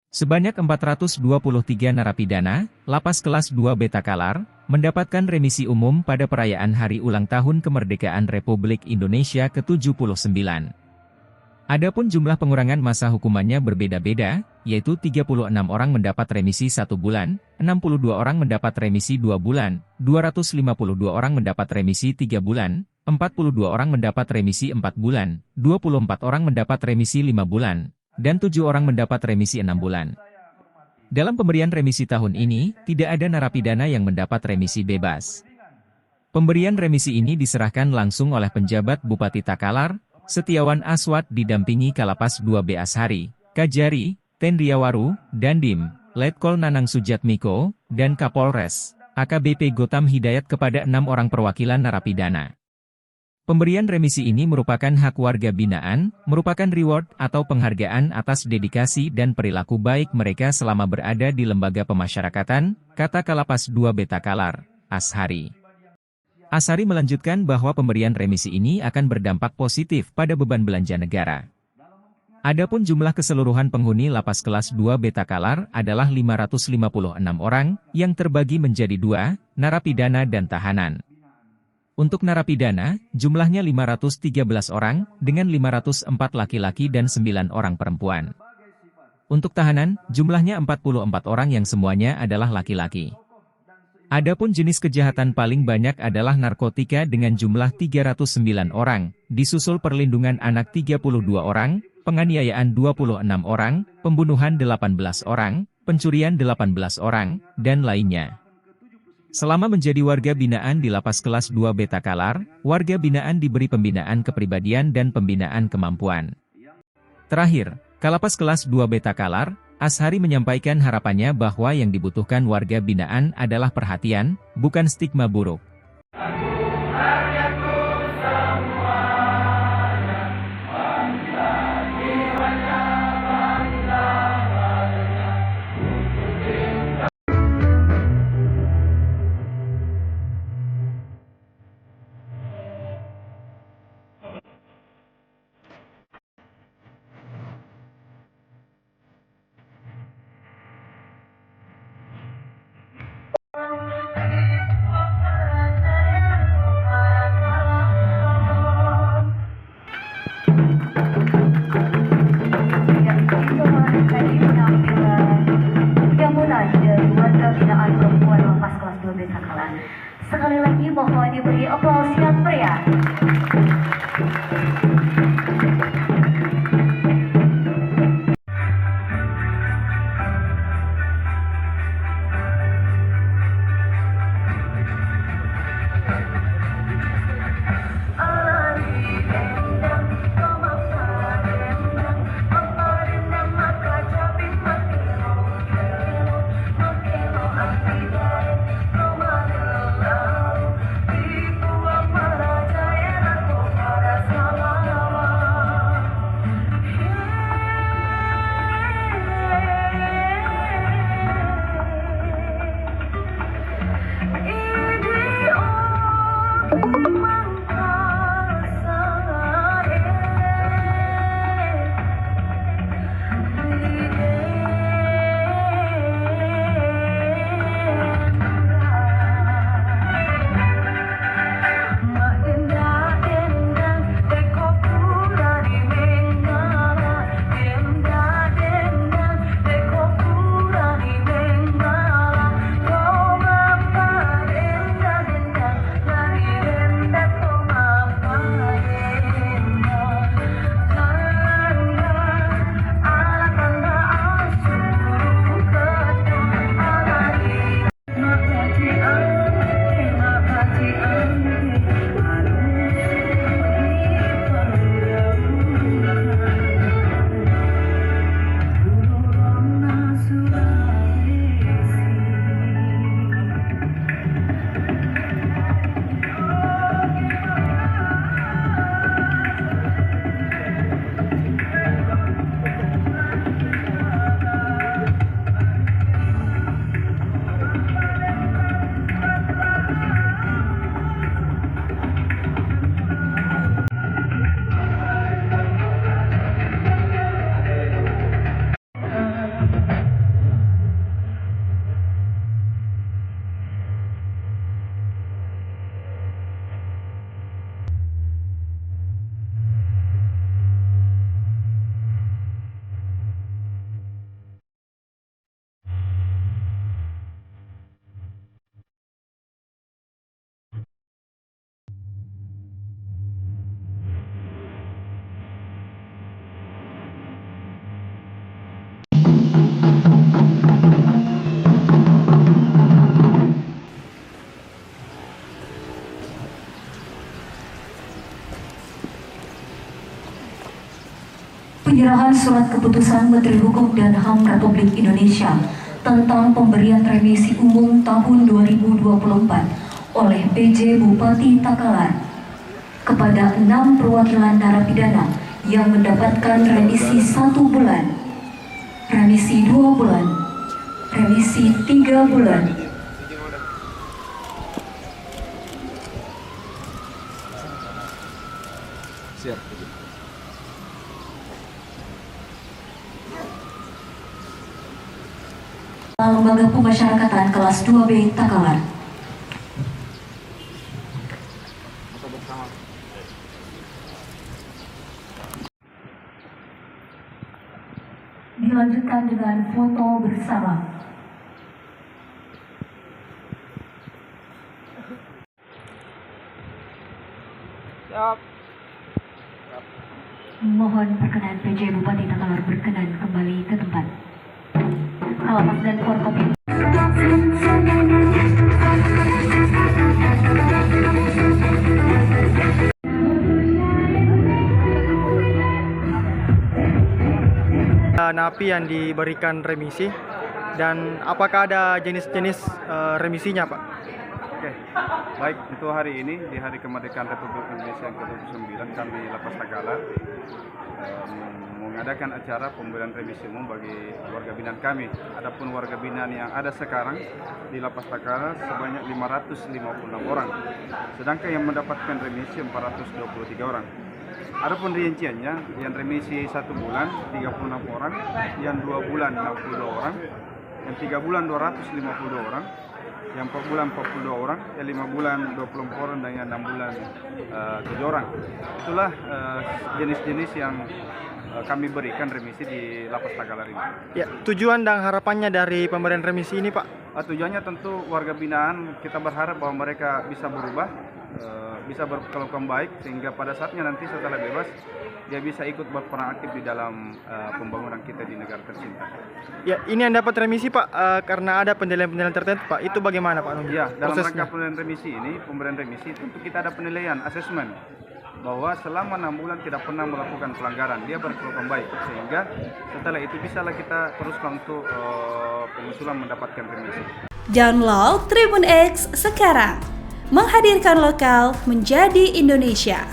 Sebanyak 423 narapidana, lapas kelas 2 Beta Kalar, mendapatkan remisi umum pada perayaan Hari Ulang Tahun Kemerdekaan Republik Indonesia ke-79. Adapun jumlah pengurangan masa hukumannya berbeda-beda, yaitu 36 orang mendapat remisi 1 bulan, 62 orang mendapat remisi 2 bulan, 252 orang mendapat remisi 3 bulan, 42 orang mendapat remisi 4 bulan, 24 orang mendapat remisi 5 bulan, dan 7 orang mendapat remisi 6 bulan. Dalam pemberian remisi tahun ini, tidak ada narapidana yang mendapat remisi bebas. Pemberian remisi ini diserahkan langsung oleh penjabat Bupati Takalar, Setiawan Aswad didampingi Kalapas 2B Ashari, Kajari, Tenriawaru, Dandim, Letkol Nanang Sujatmiko, dan Kapolres, AKBP Gotam Hidayat kepada 6 orang perwakilan narapidana. Pemberian remisi ini merupakan hak warga binaan, merupakan reward atau penghargaan atas dedikasi dan perilaku baik mereka selama berada di lembaga pemasyarakatan, kata Kalapas 2B Takalar, Ashari. Ashari melanjutkan bahwa pemberian remisi ini akan berdampak positif pada beban belanja negara. Adapun jumlah keseluruhan penghuni lapas kelas 2 Beta Kalar adalah 556 orang, yang terbagi menjadi 2, narapidana dan tahanan. Untuk narapidana, jumlahnya 513 orang, dengan 504 laki-laki dan 9 orang perempuan. Untuk tahanan, jumlahnya 44 orang yang semuanya adalah laki-laki. Adapun jenis kejahatan paling banyak adalah narkotika dengan jumlah 309 orang, disusul perlindungan anak 32 orang, penganiayaan 26 orang, pembunuhan 18 orang, pencurian 18 orang, dan lainnya. Selama menjadi warga binaan di lapas kelas 2 Beta Kalar, warga binaan diberi pembinaan kepribadian dan pembinaan kemampuan. Terakhir, Kalapas kelas 2 Beta Kalar, Ashari menyampaikan harapannya bahwa yang dibutuhkan warga binaan adalah perhatian, bukan stigma buruk. Sekali lagi mohon diberi aplaus yang meriah. Jaya menerbitkan surat keputusan Menteri Hukum dan HAM Republik Indonesia tentang pemberian remisi umum tahun 2024 oleh PJ Bupati Takalar kepada 6 perwakilan narapidana yang mendapatkan remisi 1 bulan, remisi 2 bulan, remisi 3 bulan. Siap. Lembaga Pemasyarakatan kelas 2B Takalar. Dilanjutkan dengan foto bersama. Siap. Mohon perkenan PJ Bupati Takalar berkenan kembali ke tempat. Kalapas dan Forkopim. Napi yang diberikan remisi dan apakah ada jenis-jenis remisinya, Pak? Oke, baik, untuk hari ini di Hari Kemerdekaan Republik Indonesia yang ke-29 kami Lapas Takalar mengadakan acara pemberian remisi umum bagi warga binaan kami. Adapun warga binaan yang ada sekarang di Lapas Takalar sebanyak 556 orang, sedangkan yang mendapatkan remisi 423 orang. Adapun rinciannya, yang remisi 1 bulan 36 orang, yang 2 bulan 62 orang, yang 3 bulan 252 orang, yang 4 bulan 42 orang, yang 5 bulan 24 orang, dan yang 6 bulan 7 orang. Itulah jenis-jenis yang kami berikan remisi di Lapas Takalar ini. Ya, tujuan dan harapannya dari pemberian remisi ini, Pak? Tujuannya tentu warga binaan kita berharap bahwa mereka bisa berubah, bisa berkelakuan baik, sehingga pada saatnya nanti setelah bebas dia bisa ikut berperan aktif di dalam pembangunan kita di negara tercinta. Ya, ini yang dapat remisi, Pak, karena ada penilaian-penilaian tertentu, Pak. Itu bagaimana, Pak? Ya, dalam prosesnya? rangka pemberian remisi tentu kita ada penilaian, asesmen, bahwa selama 6 bulan tidak pernah melakukan pelanggaran, dia berkelakuan baik, sehingga setelah itu bisalah kita teruskan untuk pengusulan mendapatkan remisi. Download Tribun X sekarang, menghadirkan lokal menjadi Indonesia.